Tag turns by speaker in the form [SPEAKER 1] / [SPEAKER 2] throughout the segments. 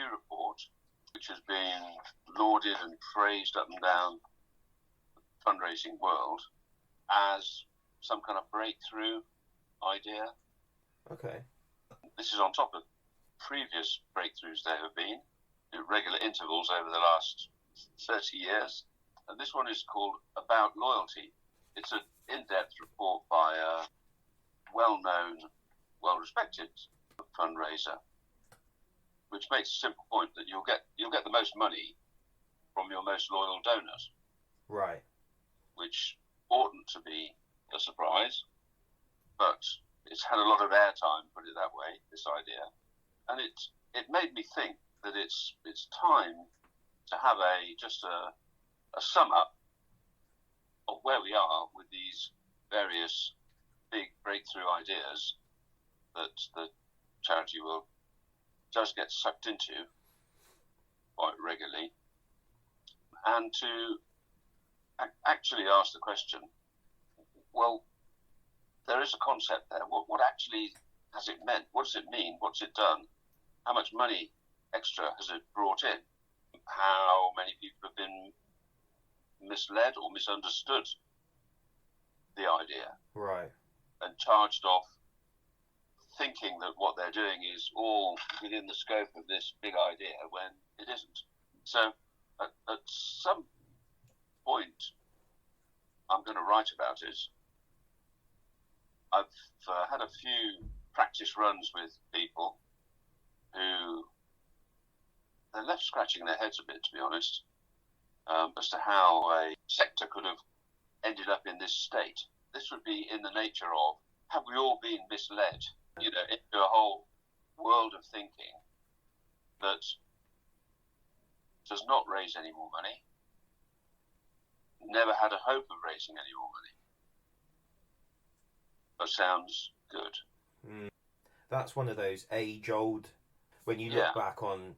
[SPEAKER 1] new report, which has been lauded and praised up and down the fundraising world as some kind of breakthrough idea.
[SPEAKER 2] Okay.
[SPEAKER 1] This is on top of previous breakthroughs there have been at regular intervals over the last 30 years. And this one is called About Loyalty. It's an in-depth report by a well-known, well-respected fundraiser, which makes a simple point that you'll get the most money from your most loyal donors.
[SPEAKER 2] Right.
[SPEAKER 1] Which oughtn't to be a surprise, but it's had a lot of airtime, put it that way, this idea. And it made me think that it's time to have a sum up of where we are with these various big breakthrough ideas that the charity world does get sucked into quite regularly, and to actually ask the question, well, there is a concept there. What actually has it meant? What does it mean? What's it done? How much money extra has it brought in? How many people have been misled or misunderstood the idea?
[SPEAKER 2] Right. And
[SPEAKER 1] charged off thinking that what they're doing is all within the scope of this big idea when it isn't. So at some point, I'm going to write about it. I've had a few practice runs with people who they're left scratching their heads a bit, to be honest, as to how a sector could have ended up in this state. This would be in the nature of, have we all been misled, into a whole world of thinking that does not raise any more money, never had a hope of raising any more money, but sounds good.
[SPEAKER 2] That's one of those age-old, when you look back on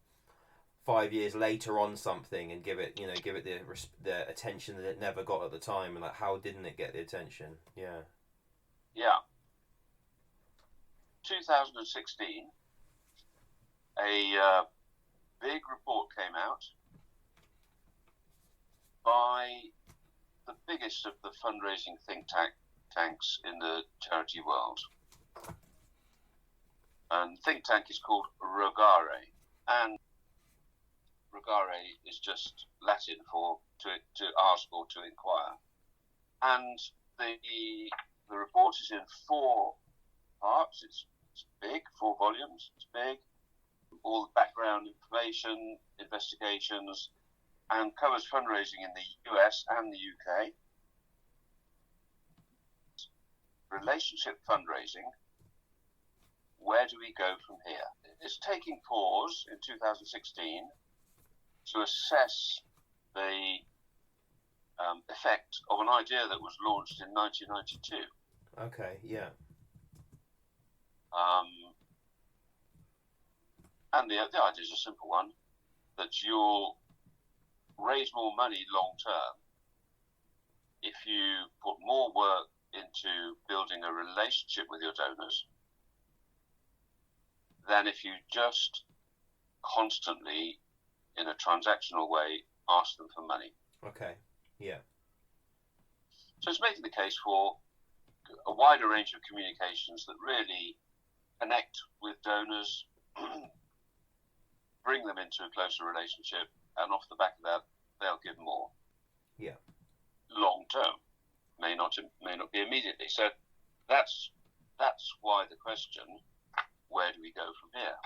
[SPEAKER 2] 5 years later on something and give it the attention that it never got at the time, and like, how didn't it get the attention? Yeah.
[SPEAKER 1] 2016, a big report came out by the biggest of the fundraising think tanks in the charity world. And think tank is called Rogare, and Rogare is just Latin for to ask or to inquire. And the report is in 4 parts. It's big, 4 volumes. It's big. All the background information, investigations, and covers fundraising in the US and the UK. Relationship fundraising. Where do we go from here? It's taking pause in 2016 to assess the effect of an idea that was launched in 1992.
[SPEAKER 2] Okay, yeah.
[SPEAKER 1] And the idea is a simple one, that you'll raise more money long term if you put more work into building a relationship with your donors than if you just constantly, in a transactional way, ask them for money.
[SPEAKER 2] Okay, yeah.
[SPEAKER 1] So it's making the case for a wider range of communications that really connect with donors, bring them into a closer relationship, and off the back of that, they'll give more.
[SPEAKER 2] Yeah.
[SPEAKER 1] Long term, may not be immediately. So that's why the question, where do we go from here?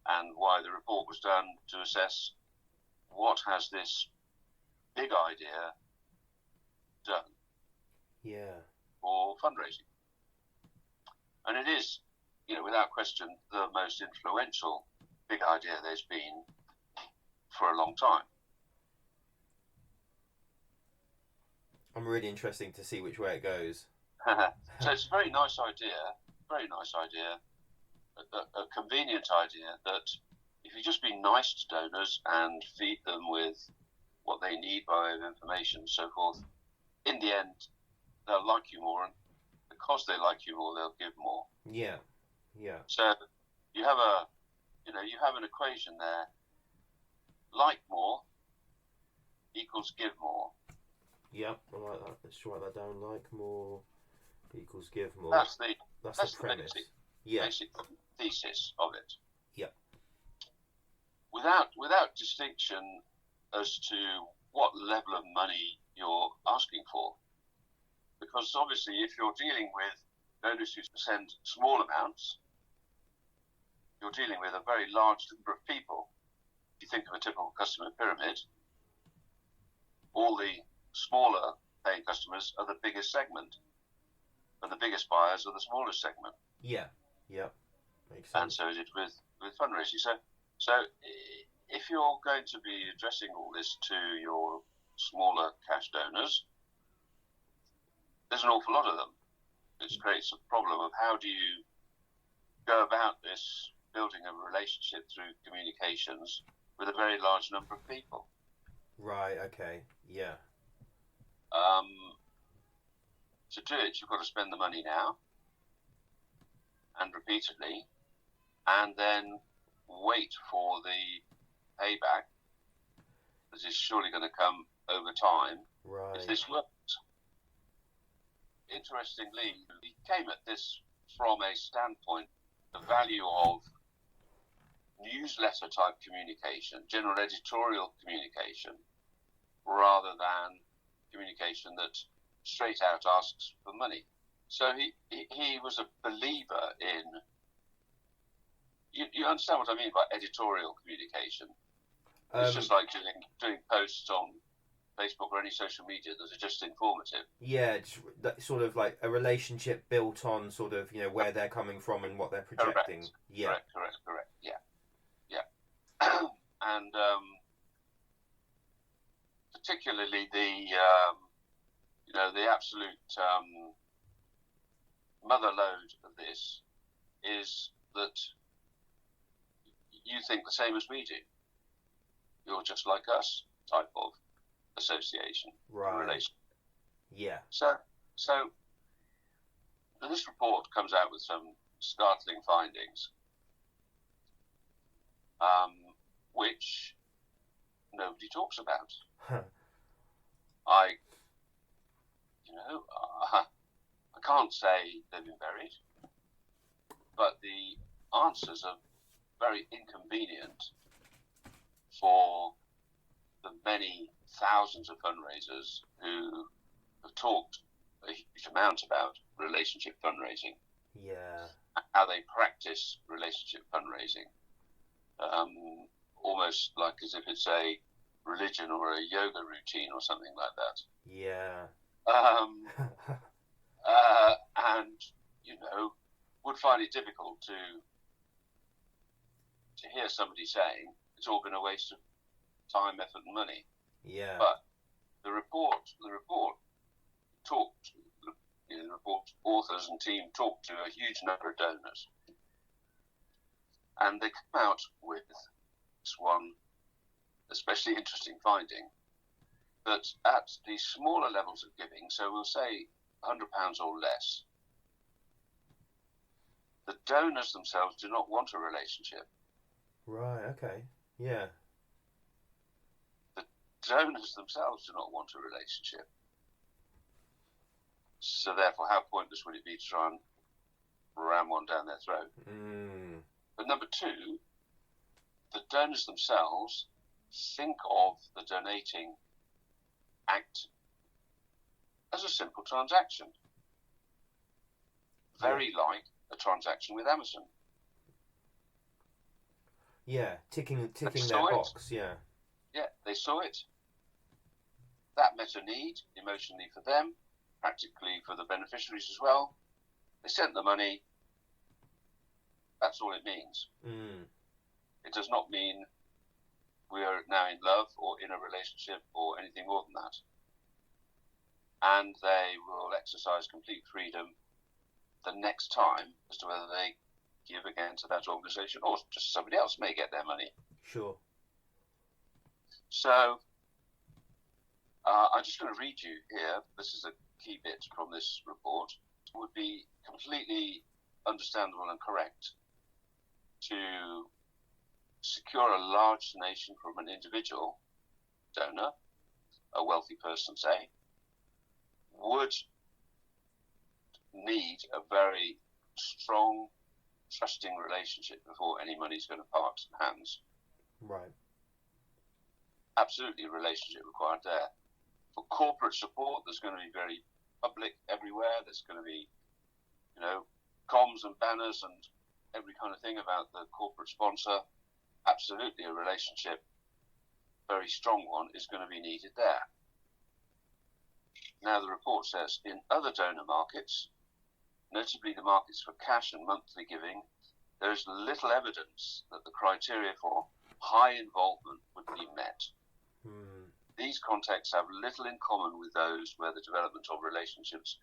[SPEAKER 1] And why the report was done to assess what has this big idea done for fundraising. And it is, without question, the most influential big idea there's been for a long time.
[SPEAKER 2] I'm really interested to see which way it goes.
[SPEAKER 1] So it's a very nice idea, a convenient idea that if you just be nice to donors and feed them with what they need by way of information and so forth, in the end, they'll like you more, and because they like you more, they'll give more.
[SPEAKER 2] Yeah.
[SPEAKER 1] So you have an equation there like more equals give more.
[SPEAKER 2] Yep, I like that. Let's write that down. Like more equals give more.
[SPEAKER 1] That's the
[SPEAKER 2] premise.
[SPEAKER 1] Basic thesis of it.
[SPEAKER 2] Yep.
[SPEAKER 1] Without distinction as to what level of money you're asking for, because obviously if you're dealing with donors who send small amounts, you're dealing with a very large number of people. If you think of a typical customer pyramid, all the smaller paying customers are the biggest segment, and the biggest buyers are the smallest segment.
[SPEAKER 2] Yeah, makes sense.
[SPEAKER 1] And so is it with fundraising. So if you're going to be addressing all this to your smaller cash donors, there's an awful lot of them. It creates a problem of how do you go about this building a relationship through communications with a very large number of people.
[SPEAKER 2] Right, okay, yeah.
[SPEAKER 1] To do it, you've got to spend the money now and repeatedly, and then wait for the payback that is surely going to come over time.
[SPEAKER 2] Right.
[SPEAKER 1] If this works. Interestingly, we came at this from a standpoint, the value of newsletter type communication, general editorial communication, rather than communication that straight out asks for money. So he was a believer in, you understand what I mean by editorial communication? It's just like doing posts on Facebook or any social media that are just informative.
[SPEAKER 2] Yeah, it's sort of like a relationship built on sort of, where they're coming from and what they're projecting.
[SPEAKER 1] Correct.
[SPEAKER 2] Yeah.
[SPEAKER 1] Correct. Yeah. And particularly the absolute mother load of this is that you think the same as we do. You're just like us type of association,
[SPEAKER 2] right?
[SPEAKER 1] Relation.
[SPEAKER 2] Yeah.
[SPEAKER 1] So this report comes out with some startling findings, which nobody talks about. I can't say they've been buried, but the answers are very inconvenient for the many thousands of fundraisers who have talked a huge amount about relationship fundraising.
[SPEAKER 2] Yeah.
[SPEAKER 1] How they practice relationship fundraising. Almost like as if it's a religion or a yoga routine or something like that.
[SPEAKER 2] Yeah.
[SPEAKER 1] And would find it difficult to hear somebody saying it's all been a waste of time, effort, and money.
[SPEAKER 2] Yeah.
[SPEAKER 1] But the report talked. The report authors and team talked to a huge number of donors, and they come out with this one especially interesting finding that at the smaller levels of giving, so we'll say £100 or less, the donors themselves do not want a relationship.
[SPEAKER 2] Right, okay, yeah.
[SPEAKER 1] The donors themselves do not want a relationship. So therefore, how pointless would it be to try and ram one down their throat? But number two, the donors themselves think of the donating act as a simple transaction. Very like a transaction with Amazon.
[SPEAKER 2] Yeah, ticking their box, yeah.
[SPEAKER 1] Yeah, they saw it. That met a need, emotionally for them, practically for the beneficiaries as well. They sent the money. That's all it means. It does not mean we are now in love or in a relationship or anything more than that. And they will exercise complete freedom the next time as to whether they give again to that organisation or just somebody else may get their money.
[SPEAKER 2] Sure.
[SPEAKER 1] So I'm just going to read you here. This is a key bit from this report. It would be completely understandable and correct to secure a large donation from an individual donor, a wealthy person, say, would need a very strong, trusting relationship before any money is going to pass hands.
[SPEAKER 2] Right.
[SPEAKER 1] Absolutely a relationship required there. For corporate support, there's going to be very public everywhere. There's going to be, comms and banners and every kind of thing about the corporate sponsor. Absolutely a relationship, very strong one, is going to be needed there. Now, the report says, in other donor markets, notably the markets for cash and monthly giving, there is little evidence that the criteria for high involvement would be met. These contexts have little in common with those where the development of relationships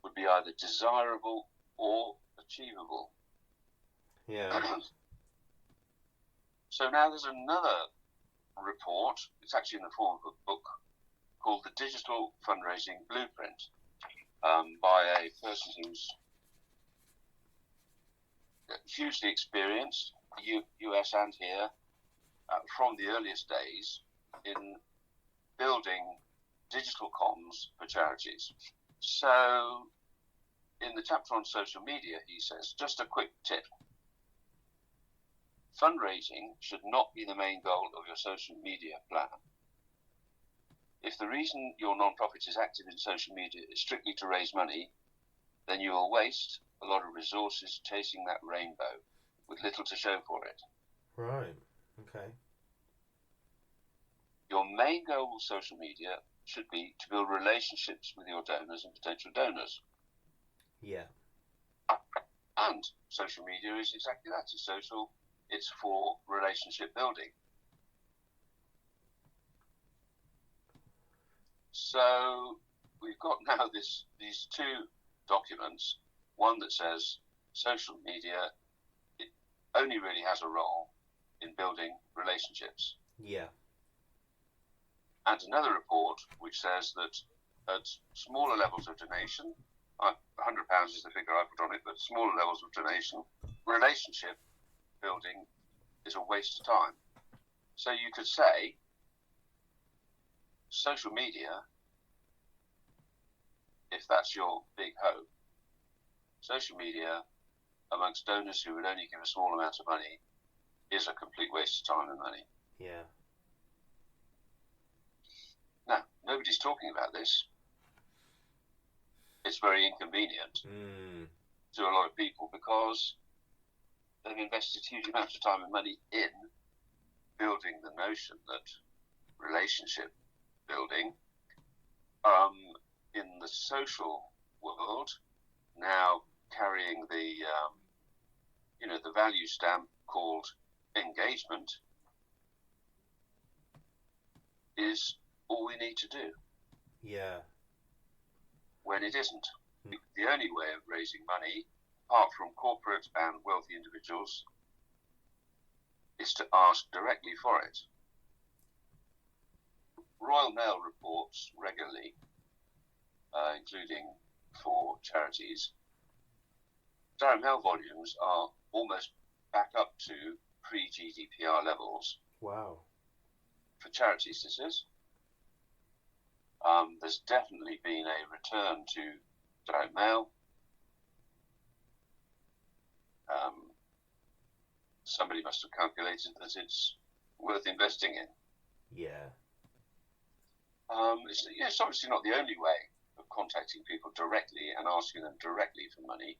[SPEAKER 1] would be either desirable or achievable.
[SPEAKER 2] Yeah.
[SPEAKER 1] So now there's another report, it's actually in the form of a book, called The Digital Fundraising Blueprint, by a person who's hugely experienced, US and here, from the earliest days, in building digital comms for charities. So, in the chapter on social media, he says, just a quick tip. Fundraising should not be the main goal of your social media plan. If the reason your non-profit is active in social media is strictly to raise money, then you will waste a lot of resources chasing that rainbow with little to show for it.
[SPEAKER 2] Right. Okay.
[SPEAKER 1] Your main goal of social media should be to build relationships with your donors and potential donors.
[SPEAKER 2] Yeah.
[SPEAKER 1] And social media is exactly that. It's for relationship building. So we've got now these two documents. One that says social media, it only really has a role in building relationships.
[SPEAKER 2] Yeah.
[SPEAKER 1] And another report which says that at smaller levels of donation, £100 is the figure I put on it, but smaller levels of donation, relationship building is a waste of time. So you could say social media, if that's your big hope, social media amongst donors who would only give a small amount of money is a complete waste of time and money.
[SPEAKER 2] Yeah.
[SPEAKER 1] Now, nobody's talking about this. It's very inconvenient to a lot of people because they've invested huge amounts of time and money in building the notion that relationship building in the social world, now carrying the the value stamp called engagement, is all we need to do.
[SPEAKER 2] Yeah.
[SPEAKER 1] When it isn't. The only way of raising money, apart from corporate and wealthy individuals, is to ask directly for it. Royal Mail reports regularly, including for charities, direct mail volumes are almost back up to pre-GDPR levels.
[SPEAKER 2] Wow.
[SPEAKER 1] For charities, this is. There's definitely been a return to direct mail. Somebody must have calculated that it's worth investing in.
[SPEAKER 2] Yeah.
[SPEAKER 1] It's obviously not the only way of contacting people directly and asking them directly for money.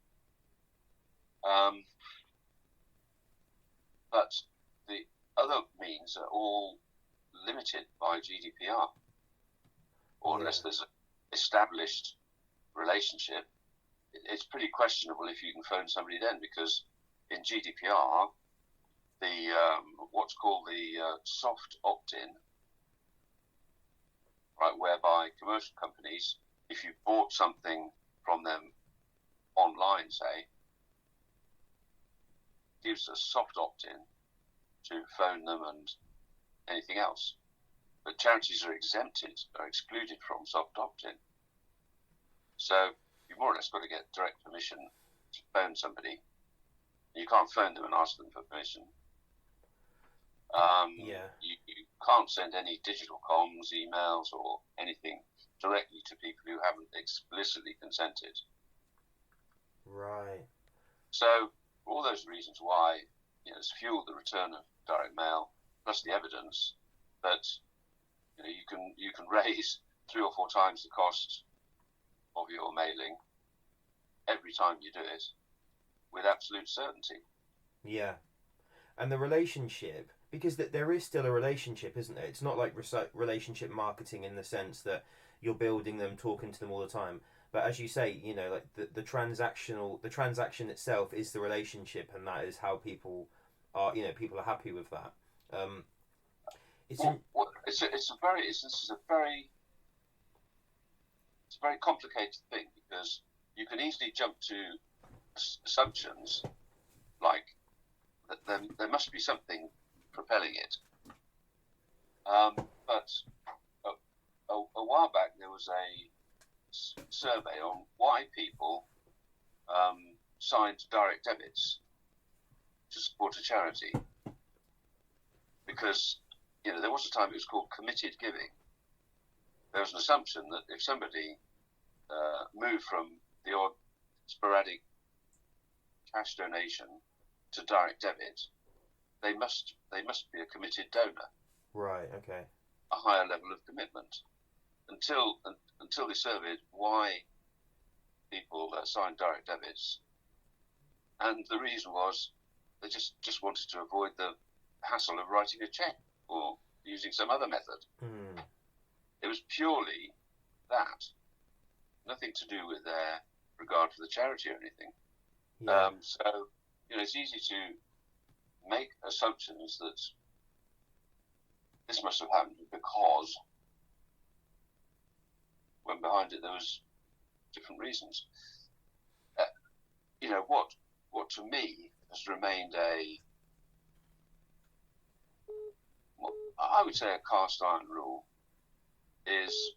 [SPEAKER 1] But the other means are all limited by GDPR. Or unless there's an established relationship, it's pretty questionable if you can phone somebody then, because in GDPR, the what's called the soft opt-in, right, whereby commercial companies, if you bought something from them online, say, gives a soft opt-in to phone them and anything else. But charities are excluded from soft opt-in. So you more or less got to get direct permission to phone somebody. You can't phone them and ask them for permission. can't send any digital comms, emails, or anything directly to people who haven't explicitly consented.
[SPEAKER 2] Right.
[SPEAKER 1] So, for all those reasons why, it's fueled the return of direct mail, plus the evidence that you can raise 3 or 4 times the cost of your mailing every time you do it with absolute certainty.
[SPEAKER 2] Yeah. And the relationship, because there is still a relationship, isn't there? It's not like relationship marketing in the sense that you're building them, talking to them all the time. But as you say, like the transaction itself is the relationship, and that is how people are. People are happy with that.
[SPEAKER 1] This is a very complicated thing, because you can easily jump to assumptions like that there must be something propelling it. But a while back there was a survey on why people signed direct debits to support a charity, because there was a time it was called committed giving. There was an assumption that if somebody moved from the odd sporadic cash donation to direct debit, they must be a committed donor.
[SPEAKER 2] Right. Okay.
[SPEAKER 1] A higher level of commitment. Until they surveyed why people signed direct debits, and the reason was they just wanted to avoid the hassle of writing a check or using some other method. It was purely that, nothing to do with their regard for the charity or anything.
[SPEAKER 2] Yeah.
[SPEAKER 1] So it's easy to make assumptions that this must have happened because, when behind it there was different reasons. What to me has remained I would say a cast iron rule is,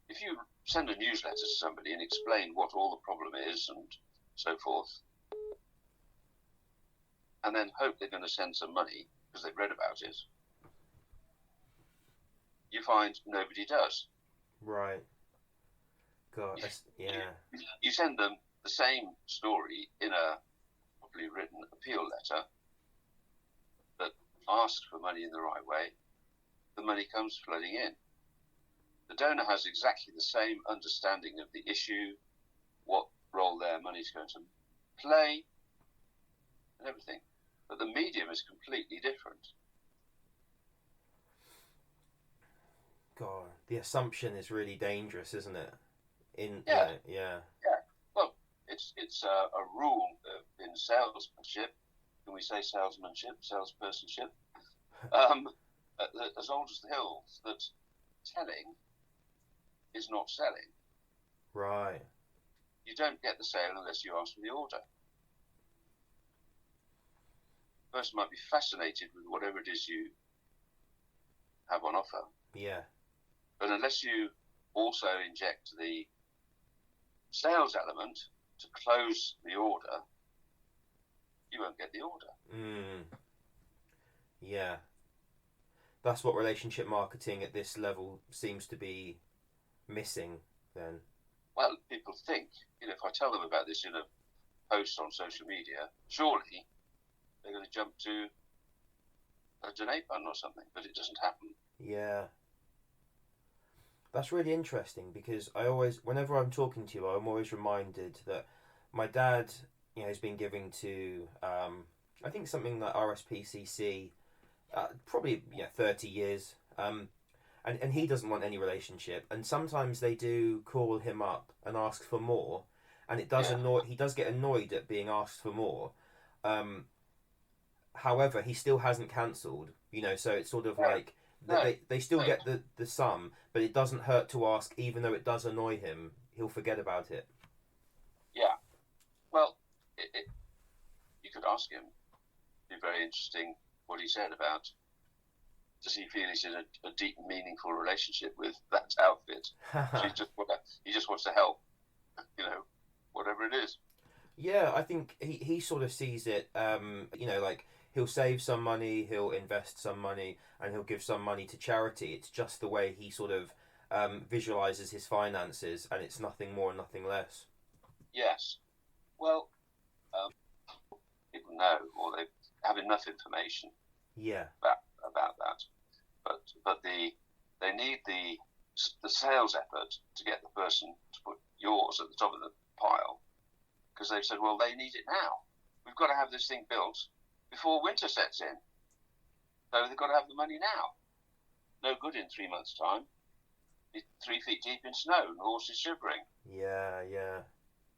[SPEAKER 1] if you send a newsletter to somebody and explain what all the problem is and so forth, and then hope they're going to send some money because they've read about it, you find nobody does.
[SPEAKER 2] Right. God, yeah.
[SPEAKER 1] You send them the same story in a properly written appeal letter that asks for money in the right way. The money comes flooding in. The donor has exactly the same understanding of the issue, what role their money is going to play, and everything. But the medium is completely different.
[SPEAKER 2] God, the assumption is really dangerous, isn't it?
[SPEAKER 1] Yeah.
[SPEAKER 2] Yeah.
[SPEAKER 1] Well, it's a rule in salesmanship. Can we say salespersonship? As old as the hills, that telling is not selling.
[SPEAKER 2] Right.
[SPEAKER 1] You don't get the sale unless you ask for the order. The person might be fascinated with whatever it is you have on offer.
[SPEAKER 2] Yeah.
[SPEAKER 1] But unless you also inject the sales element to close the order, you won't get the order.
[SPEAKER 2] Yeah. That's what relationship marketing at this level seems to be missing then.
[SPEAKER 1] Well, people think, if I tell them about this in a post on social media, surely they're going to jump to a donate button or something, but it doesn't happen.
[SPEAKER 2] Yeah. That's really interesting, because whenever I'm talking to you, I'm always reminded that my dad, has been giving to, I think something like RSPCC, probably 30 years, and he doesn't want any relationship, and sometimes they do call him up and ask for more, and it does he does get annoyed at being asked for more. However, he still hasn't cancelled, so it's sort of like they still get the sum, but it doesn't hurt to ask, even though it does annoy him. He'll forget about it.
[SPEAKER 1] Yeah. Well, you could ask him. It'd be very interesting what he said about, does he feel he's in a deep, meaningful relationship with that outfit? He just wants to help, whatever it is.
[SPEAKER 2] Yeah, I think he sort of sees it, like he'll save some money, he'll invest some money, and he'll give some money to charity. It's just the way he sort of visualizes his finances, and it's nothing more, nothing less.
[SPEAKER 1] Yes. Well, people know, or they have enough information.
[SPEAKER 2] Yeah.
[SPEAKER 1] About that, but they need the sales effort to get the person to put yours at the top of the pile, because they've said, well, they need it now. We've got to have this thing built before winter sets in. So they've got to have the money now. No good in 3 months' time. It's 3 feet deep in snow and the horse is shivering.
[SPEAKER 2] Yeah.
[SPEAKER 1] You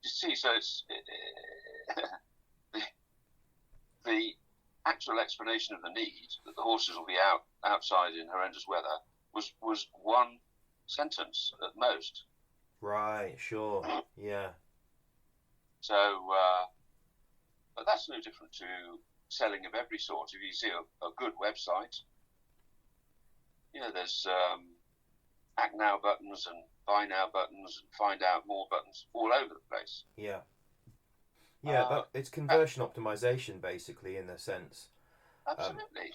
[SPEAKER 1] see, so it's the actual explanation of the need, that the horses will be outside in horrendous weather, was one sentence at most.
[SPEAKER 2] Right, sure, yeah.
[SPEAKER 1] So, but that's no different to selling of every sort. If you see a good website, there's act now buttons and buy now buttons and find out more buttons all over the place.
[SPEAKER 2] Yeah. It's conversion optimization, basically, in a sense.
[SPEAKER 1] Absolutely.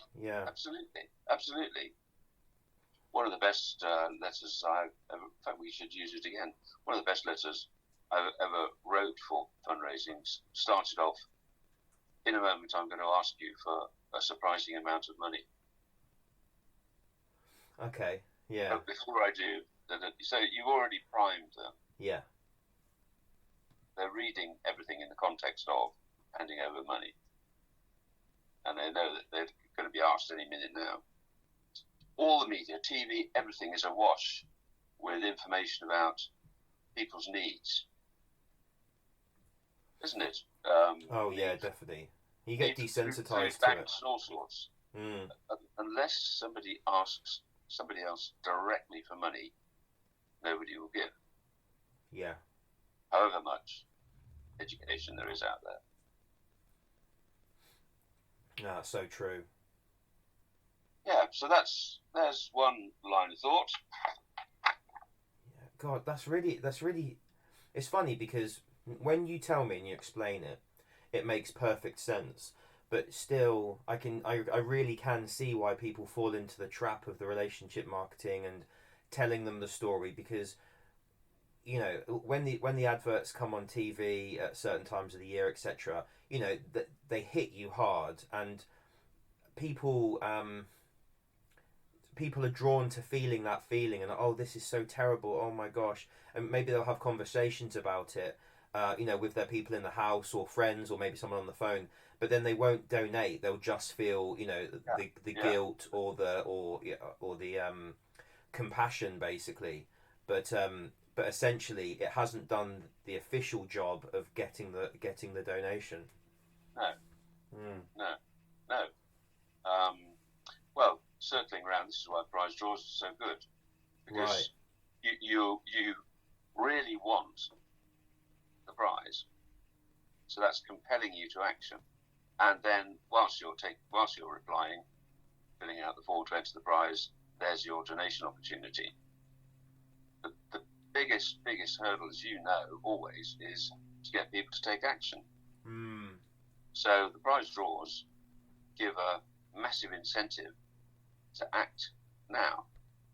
[SPEAKER 1] Absolutely. One of the best letters in fact, we should use it again. One of the best letters I ever wrote for fundraising started off, in a moment I'm going to ask you for a surprising amount of money.
[SPEAKER 2] Okay, yeah.
[SPEAKER 1] But before I do, so you've already primed them.
[SPEAKER 2] Yeah.
[SPEAKER 1] They're reading everything in the context of handing over money. And they know that they're going to be asked any minute now. All the media, TV, everything is awash with information about people's needs. Isn't it?
[SPEAKER 2] Yeah, definitely. You get desensitized to it.
[SPEAKER 1] All sorts. Unless somebody asks somebody else directly for money, nobody will give.
[SPEAKER 2] Yeah.
[SPEAKER 1] However much education there is out there.
[SPEAKER 2] No, so true.
[SPEAKER 1] Yeah, so there's one line of thought.
[SPEAKER 2] Yeah, God, that's really. It's funny because when you tell me and you explain it, it makes perfect sense. But still, I really can see why people fall into the trap of the relationship marketing and telling them the story, because when the adverts come on TV at certain times of the year, etc., they hit you hard, and people are drawn to feeling that feeling, and this is so terrible, oh my gosh, and maybe they'll have conversations about it, with their people in the house or friends or maybe someone on the phone, but then they won't donate. They'll just feel the guilt or the compassion, basically, but essentially it hasn't done the official job of getting the donation.
[SPEAKER 1] No. Well, circling around, this is why prize draws are so good, because you really want the prize, so that's compelling you to action. And then whilst you're replying, filling out the form to enter the prize, there's your donation opportunity. The biggest hurdle, as you know, always is to get people to take action. So the prize draws give a massive incentive to act now,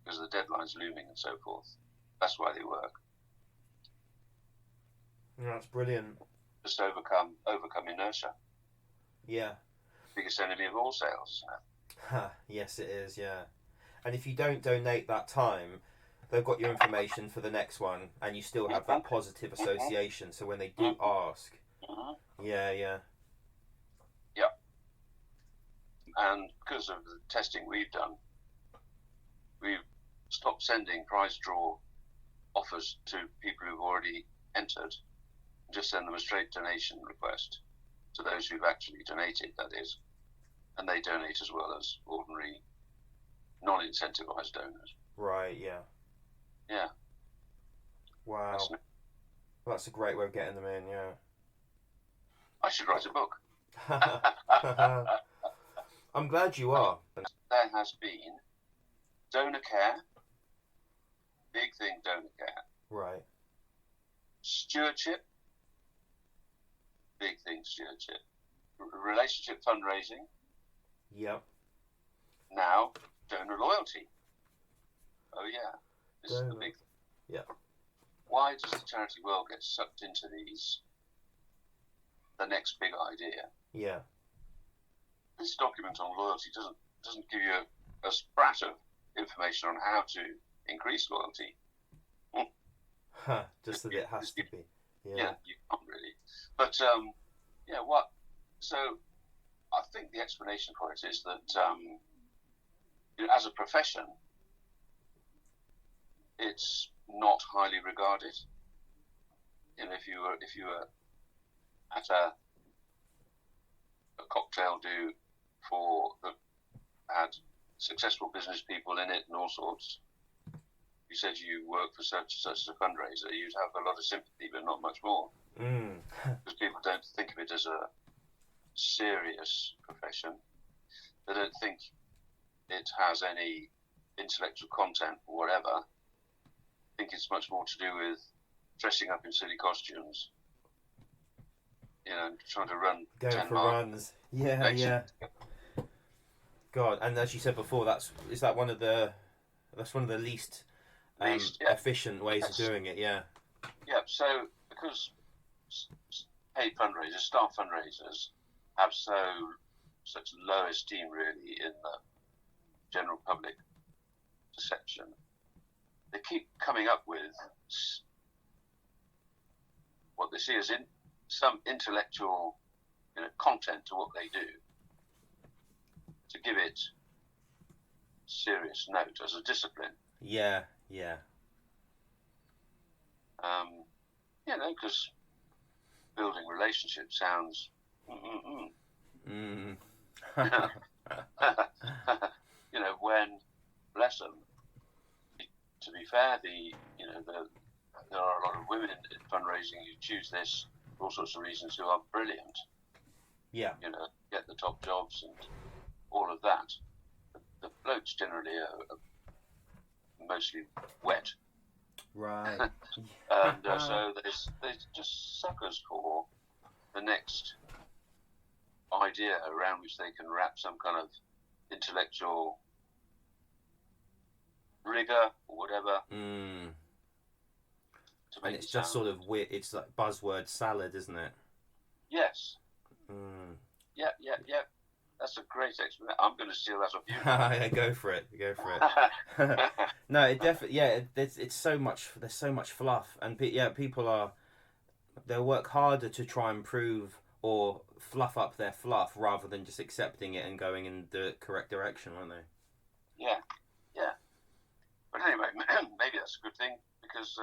[SPEAKER 1] because the deadline's looming and so forth. That's why they work.
[SPEAKER 2] That's brilliant.
[SPEAKER 1] Just overcome inertia.
[SPEAKER 2] Yeah.
[SPEAKER 1] Biggest enemy of all sales.
[SPEAKER 2] Yes, it is. Yeah. And if you don't donate that time, they've got your information for the next one, and you still have that positive association. So when they do ask, yeah.
[SPEAKER 1] And because of the testing we've done, we've stopped sending prize draw offers to people who've already entered, and just send them a straight donation request to those who've actually donated, that is. And they donate as well as ordinary, non-incentivized donors.
[SPEAKER 2] Right, yeah.
[SPEAKER 1] Yeah.
[SPEAKER 2] Wow. That's a great way of getting them in, yeah.
[SPEAKER 1] I should write a book.
[SPEAKER 2] I'm glad you are.
[SPEAKER 1] There has been donor care, big thing, donor care.
[SPEAKER 2] Right.
[SPEAKER 1] Stewardship, big thing, stewardship. Relationship fundraising,
[SPEAKER 2] Yep.
[SPEAKER 1] Now, donor loyalty. Oh yeah, this is the big thing.
[SPEAKER 2] Yeah.
[SPEAKER 1] Why does the charity world get sucked into the next big idea?
[SPEAKER 2] Yeah.
[SPEAKER 1] This document on loyalty doesn't give you a sprat of information on how to increase loyalty.
[SPEAKER 2] Just that it has to be.
[SPEAKER 1] Yeah, you can't really. But what? So I think the explanation for it is that as a profession, it's not highly regarded. If you were at a cocktail do that had successful business people in it and all sorts, you said you work for such as a fundraiser, you'd have a lot of sympathy, but not much more. Because people don't think of it as a serious profession. They don't think it has any intellectual content or whatever. I think it's much more to do with dressing up in silly costumes, and trying to run
[SPEAKER 2] going
[SPEAKER 1] 10
[SPEAKER 2] for
[SPEAKER 1] miles.
[SPEAKER 2] runs. Yeah. God, and as you said before, that's one of the least efficient ways of doing it. Yeah.
[SPEAKER 1] Yeah. So because paid fundraisers, staff fundraisers, have such low esteem really in the general public perception, they keep coming up with what they see as some intellectual content to what they do, to give it serious note as a discipline.
[SPEAKER 2] Yeah.
[SPEAKER 1] Because building relationships sounds. When, bless them, to be fair, there are a lot of women in fundraising who choose this for all sorts of reasons who are brilliant.
[SPEAKER 2] Yeah.
[SPEAKER 1] Get the top jobs and all of that. The blokes generally are mostly wet.
[SPEAKER 2] Right.
[SPEAKER 1] And so they're just suckers for the next idea around which they can wrap some kind of intellectual rigor or whatever.
[SPEAKER 2] And it's just sort of weird. It's like buzzword salad, isn't it?
[SPEAKER 1] Yes. Yeah. That's a great explanation. I'm going to steal that off you.
[SPEAKER 2] Yeah, go for it. No, it definitely. Yeah, it's so much. There's so much fluff, and people they'll work harder to try and prove or fluff up their fluff rather than just accepting it and going in the correct direction, aren't they?
[SPEAKER 1] Yeah. But anyway, maybe that's a good thing because